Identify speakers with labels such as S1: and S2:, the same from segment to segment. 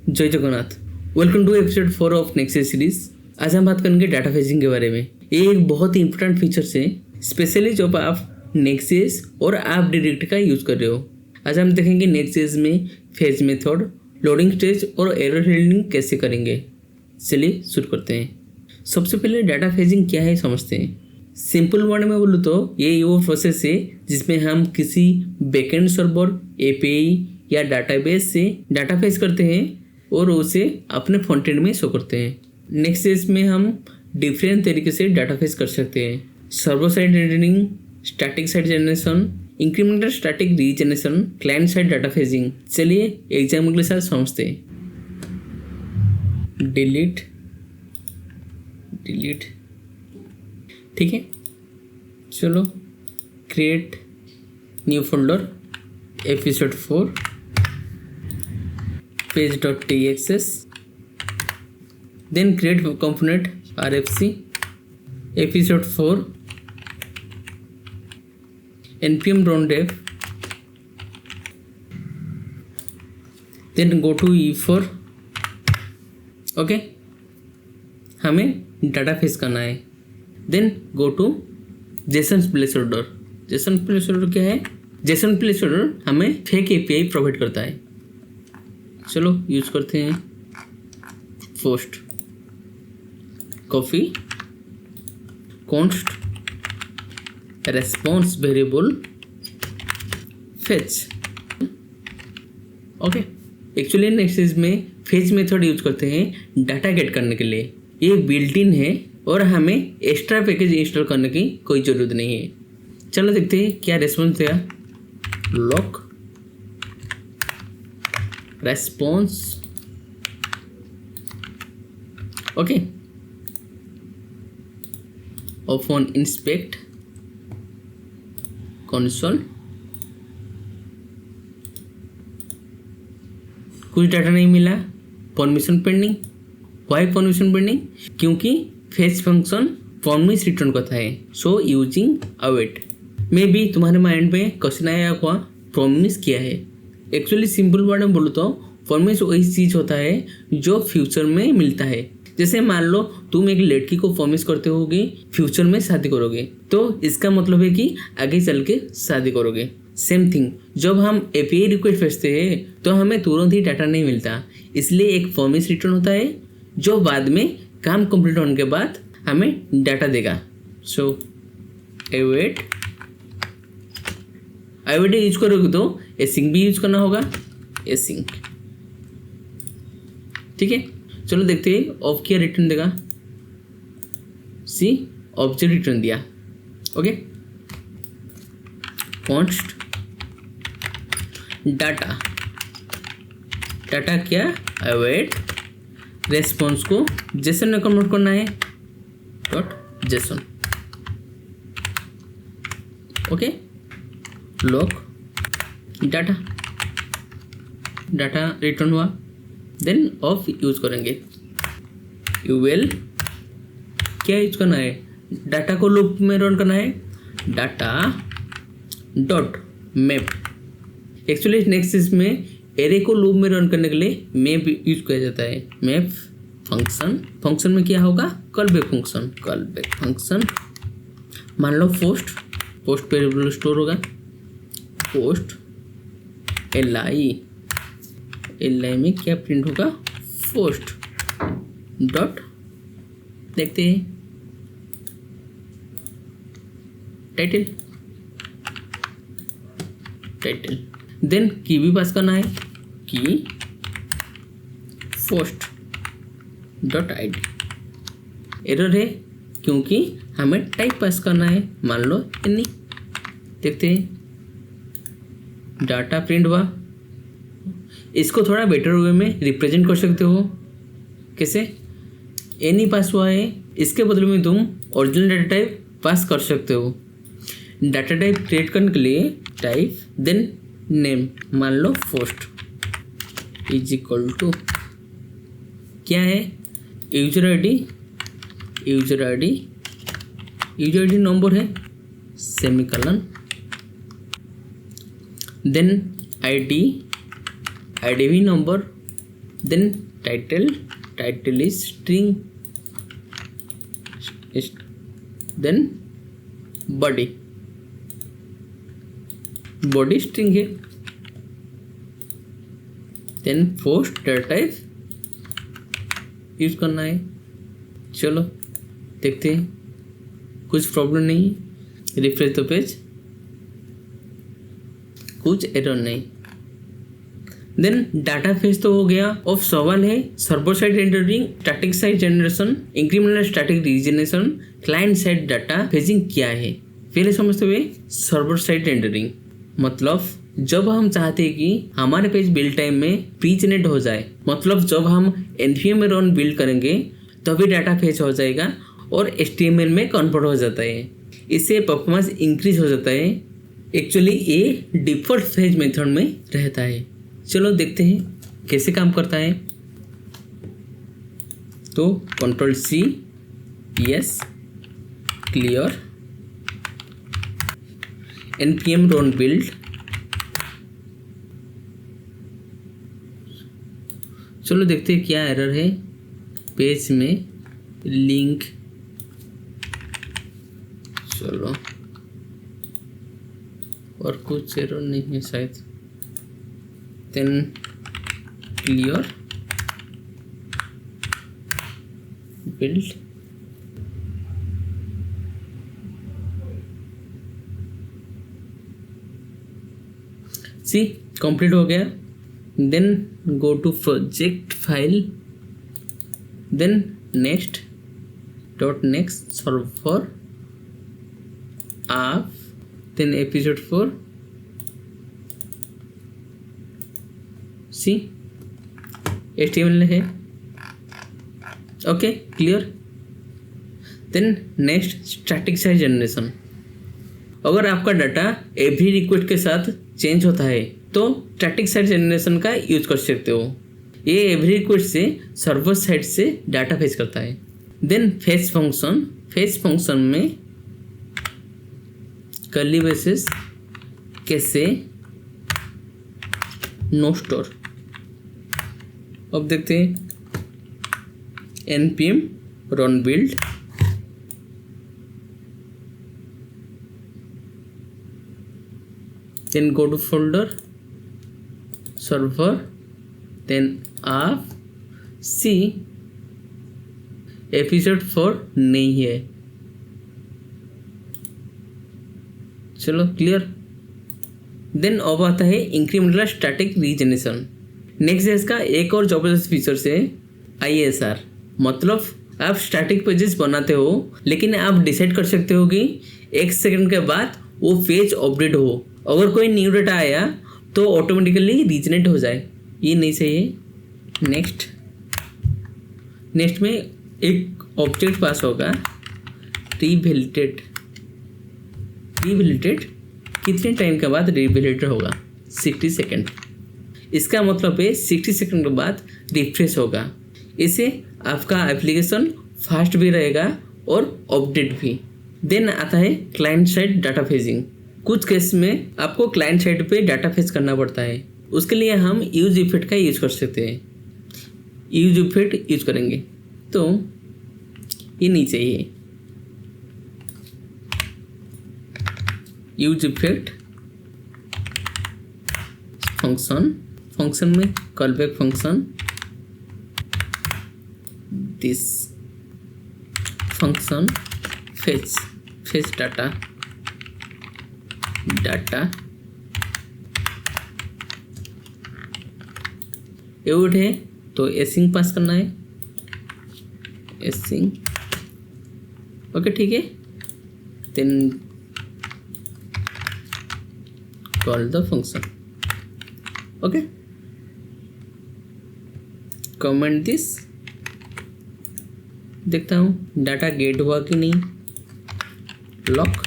S1: जय Jagannath. Welcome to episode 4 of NextJS series. आज हम बात करेंगे डाटा फेजिंग के बारे में। ये एक बहुत ही इंपॉर्टेंट फीचर है, स्पेशली जब आप नेक्सेस और ऐप डायरेक्ट का यूज़ कर रहे हो। आज हम देखेंगे नेक्सेस में फेज मेथड, लोडिंग स्टेज और एरर हैंडलिंग कैसे करेंगे। चलिए शुरू करते हैं। सबसे पहले डाटा फेजिंग क्या है समझते हैं। सिंपल वर्ड में बोलूँ तो ये वो प्रोसेस है जिसमें हम किसी बैकएंड सर्वर, एपीआई या डाटाबेस से डाटा फेच करते हैं और उसे अपने फ्रंट एंड में शो करते हैं। नेक्सेस में हम डिफरेंट तरीके से डाटा फेच कर सकते हैं। Server side rendering, static site generation, incremental static regeneration, client side data phasing. चलिए एग्जाम्पल के साथ समझते हैं। डिलीट, ठीक है। चलो create new folder, episode 4 page.txs, then create component rfc episode 4 npm run dev, then go to e4। Okay, हमें data fetch करना है। Then go to JSON placeholder. JSON placeholder क्या है? जेसन प्लेस होल्डर हमें fake API provide करता है। चलो use करते हैं। Post copy const response variable fetch. Okay, actually NextJS में फेच मेथड यूज करते हैं डाटा गेट करने के लिए। ये बिल्ट इन है और हमें एक्स्ट्रा पैकेज इंस्टॉल करने की कोई ज़रूरत नहीं है। चलो देखते हैं क्या रेस्पॉन्स देगा। Log response, okay. Open inspect console. कुछ डाटा नहीं मिला, permission pending. Why permission pending? क्योंकि फेच फंक्शन प्रॉमिस रिटर्न करता है, सो यूजिंग अवेट। मे भी तुम्हारे माइंड में क्वेश्चन आया हुआ प्रॉमिस क्या है। एक्चुअली सिंपल वर्ड में बोलो तो प्रॉमिस वही चीज़ होता है जो फ्यूचर में मिलता है। जैसे मान लो तुम एक लड़की को प्रॉमिस करते होगे फ्यूचर में शादी करोगे, तो इसका मतलब है कि आगे चल के शादी करोगे। सेम थिंग, जब हम एपीआई रिक्वेस्ट भेजते हैं तो हमें तुरंत ही डाटा नहीं मिलता, इसलिए एक प्रॉमिस रिटर्न होता है जो बाद में काम कंप्लीट होने के बाद हमें डाटा देगा। सो अवेट यूज करोगे तो एसिंक भी यूज करना होगा, एसिंक। ठीक है, चलो देखते हैं ऑफ किया रिटर्न देगा। सी ऑब्जेक्ट रिटर्न दिया। ओके, कॉन्स्ट डाटा क्या? अवेट रेस्पॉन्स को जेसन में कन्वर्ट करना है, dot JSON. Okay, lock data return हुआ। देन ऑफ यूज करेंगे। यूएल क्या यूज करना है? डाटा को लूप में रन करना है, data dot map. Actually NextJS में एरे को लूप में रन करने के लिए मैप यूज किया जाता है। मैप फंक्शन में क्या होगा? Call back function. मान लो पोस्ट वेरिएबल स्टोर होगा। पोस्ट एल में क्या प्रिंट होगा? पोस्ट डॉट, देखते हैं, टाइटल। देन की भी पास करना है, की पोस्ट डॉट आईडी। एरर है क्योंकि हमें टाइप पास करना है, मान लो एनी। देखते हैं, डाटा प्रिंट हुआ। इसको थोड़ा बेटर वे में रिप्रेजेंट कर सकते हो। कैसे? एनी पास हुआ है, इसके बदले में तुम ओरिजिनल डाटा टाइप पास कर सकते हो। डाटा टाइप क्रिएट करने के लिए टाइप देन नेम, मान लो पोस्ट इज इक्वल टू क्या है? यूजर आईडी नंबर है, सेमीकॉलन। देन आईडी भी number, then title is string, then body string है, then post data type use करना है। चलो देखते हैं, कुछ प्रॉब्लम नहीं है। रिफ्रेश द पेज, कुछ एरर नहीं। देन डाटा फेज तो हो गया। अब सवाल है server side rendering, static site generation, incremental static regeneration, client side data phasing क्या है। पहले समझते हुए सर्वर साइड रेंडरिंग मतलब जब हम चाहते हैं कि हमारे पेज बिल्ड टाइम में प्री जनरेट हो जाए, मतलब जब हम npm में रन बिल्ड करेंगे तभी डाटा फेच हो जाएगा और HTML में कन्वर्ट हो जाता है। इससे परफॉर्मेंस इंक्रीज हो जाता है। एक्चुअली ये डिफॉल्ट फेज मेथड में रहता है। चलो देखते हैं कैसे काम करता है। तो Ctrl+C, yes, clear, npm run build. चलो देखते हैं क्या एरर है पेज में लिंक। चलो और कुछ एरर नहीं है शायद। Then clear build, see complete हो गया। Then go to project file, then next server app, then episode 4, see HTML है, okay clear. Then next static site generation. अगर आपका डाटा एवरी रिक्वेस्ट के साथ चेंज होता है तो स्टैटिक साइड जनरेशन का यूज कर सकते हो। ये एवरी रिक्वेस्ट से सर्वर साइड से डाटा फेच करता है। देन फेच फंक्शन में कर्ली ब्रेसेस कैसे नो स्टोर। अब देखते हैं npm run build, then go to folder server, then app, see episode 4 नहीं है। चलो क्लियर। देन अब आता है इंक्रीमेंटल स्टैटिक रीजनरेशन। नेक्स्ट है इसका एक और जबरदस्त फीचर है ISR, मतलब आप स्टैटिक पेजेस बनाते हो लेकिन आप डिसाइड कर सकते हो कि 1 सेकंड के बाद वो पेज अपडेट हो। अगर कोई न्यू डाटा आया तो ऑटोमेटिकली रीजनरेट हो जाए, ये नहीं चाहिए। नेक्स्ट में एक ऑब्जेक्ट पास होगा रिवैलिडेट कितने टाइम के बाद रिवैलिडेट होगा, 60 सेकेंड। इसका मतलब है 60 सेकेंड के बाद रिफ्रेश होगा। इससे आपका एप्लीकेशन फास्ट भी रहेगा और अपडेट भी। देन आता है क्लाइंट साइड डाटा फेजिंग। कुछ केस में आपको क्लाइंट साइड पे डाटा फेच करना पड़ता है, उसके लिए हम यूज इफेक्ट का यूज कर सकते हैं। यूज इफेक्ट यूज करेंगे तो ये नहीं चाहिए। यूज इफेक्ट फंक्शन में callback function, this function fetch data await है तो एसिंग पास करना है, एसिंग ओके ठीक है। Then call the function, okay. Comment this, देखता हूँ डाटा गेट हुआ कि नहीं। लॉक,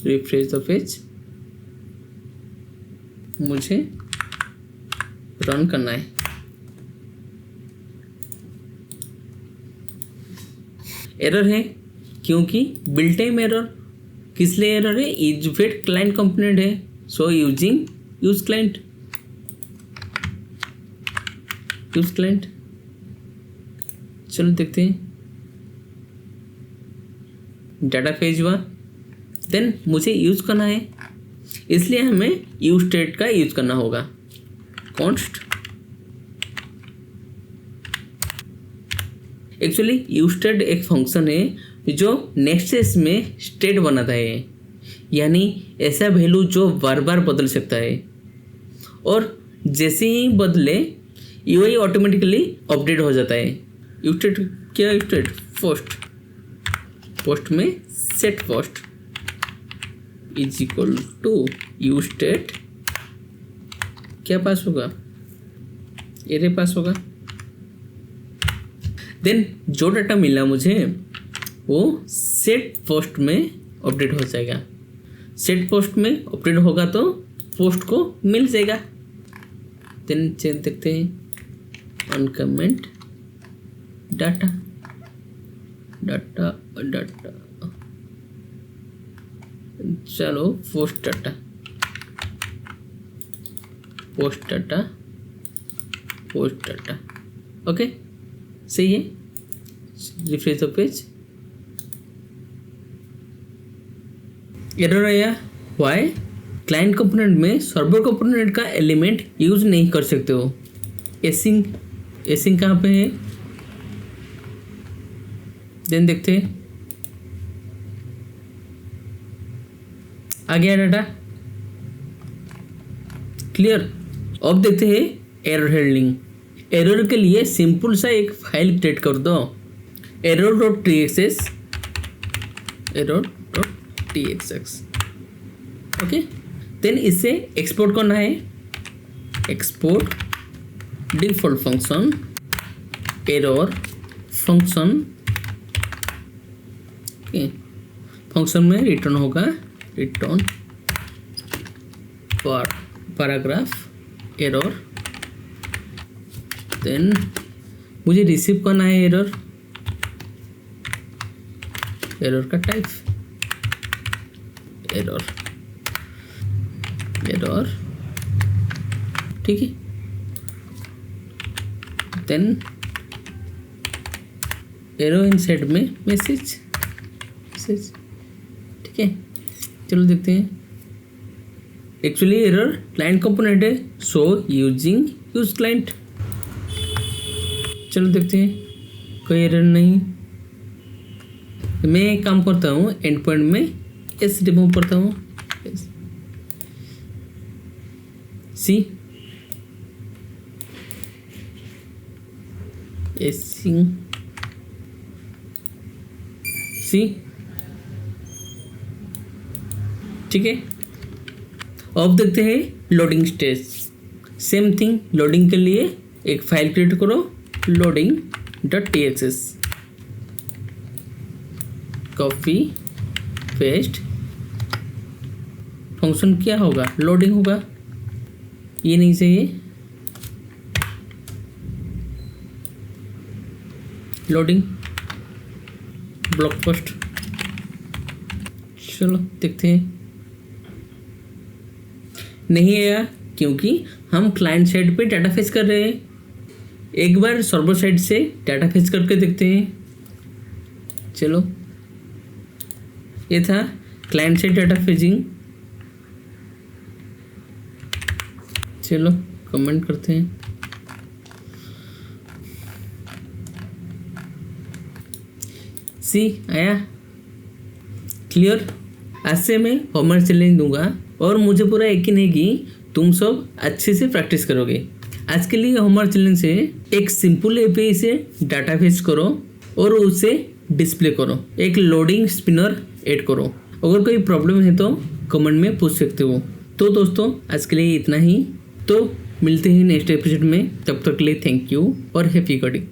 S1: रिफ्रेश द पेज, मुझे रन करना है। एरर है क्योंकि बिल्ट टाइम एरर। किस लिए एरर है? यूज इफेक्ट क्लाइंट कंपोनेंट है, so using use client, use client. चलो देखते हैं, डाटा फेज हुआ। देन मुझे यूज करना है, इसलिए हमें यूज स्टेट का यूज करना होगा। कॉन्स्ट, एक्चुअली यूज स्टेट एक फंक्शन है जो नेक्स्ट में स्टेट बनाता है, यानी ऐसा वैल्यू जो बार बार बदल सकता है, और जैसे ही बदले यूआई ऑटोमेटिकली अपडेट हो जाता है। यूज स्टेट क्या, यूज स्टेट पोस्ट, पोस्ट में set post is equal to use state क्या पास होगा, एरे पास होगा। देन जो डाटा मिला मुझे वो सेट पोस्ट में अपडेट हो जाएगा। सेट पोस्ट में अपडेट होगा तो पोस्ट को मिल जाएगा। देन चेक देखते हैं, अनकमेंट डाटा, डाटा डाटा, चलो post data, post data, post data. Okay, सही है। Refresh the page. एरर आया, वाई? क्लाइंट कंपोनेंट में सर्वर कंपोनेंट का एलिमेंट यूज नहीं कर सकते हो। एसिंग, एसिंग कहाँ पे है? देन देखते हैं, आ गया डाटा, क्लियर। अब देखते हैं एरर हैंडलिंग। एरर के लिए सिंपल सा एक फाइल क्रिएट कर दो, error.txs, error.txs। ओके, देन इसे एक्सपोर्ट करना है। Export default function error function, okay, function में रिटर्न होगा, रिटर्न पैराग्राफ एरर। देन मुझे रिसीव करना है एरर, एरर का टाइप एरर, एरर, ठीक है। देन एरर इनसाइड में मैसेज, मैसेज, ठीक है। चलो देखते हैं, एक्चुअली एरर क्लाइंट कंपोनेंट है, सो यूजिंग यूज क्लाइंट। चलो देखते हैं, कोई एरर नहीं। मैं एक काम करता हूँ, एंड पॉइंट में एस रिमूव करता हूँ, सी एसिंग सी, ठीक है। अब देखते हैं loading stage. Same thing, loading के लिए एक फाइल क्रिएट करो, loading.txs, कॉपी पेस्ट, फंक्शन क्या होगा, लोडिंग होगा, ये नहीं चाहिए, लोडिंग ब्लॉक पोस्ट। चलो देखते हैं, नहीं आया क्योंकि हम क्लाइंट साइड पे डाटा फेच कर रहे हैं। एक बार सर्वर साइड से डाटा फेच करके देखते हैं। चलो, ये था क्लाइंट साइड डाटा फेचिंग। चलो कमेंट करते हैं, सी आया, क्लियर। आज से मैं होमवर्क चैलेंज दूंगा और मुझे पूरा यकीन है कि तुम सब अच्छे से प्रैक्टिस करोगे। आज के लिए होमवर्क चैलेंज से एक सिंपल एपीआई से डाटा फेच करो और उसे डिस्प्ले करो, एक लोडिंग स्पिनर ऐड करो। अगर कोई प्रॉब्लम है तो कमेंट में पूछ सकते हो। तो दोस्तों आज के लिए इतना ही, तो मिलते हैं नेक्स्ट एपिसोड में। तब तक के लिए थैंक यू और हैप्पी कोडिंग।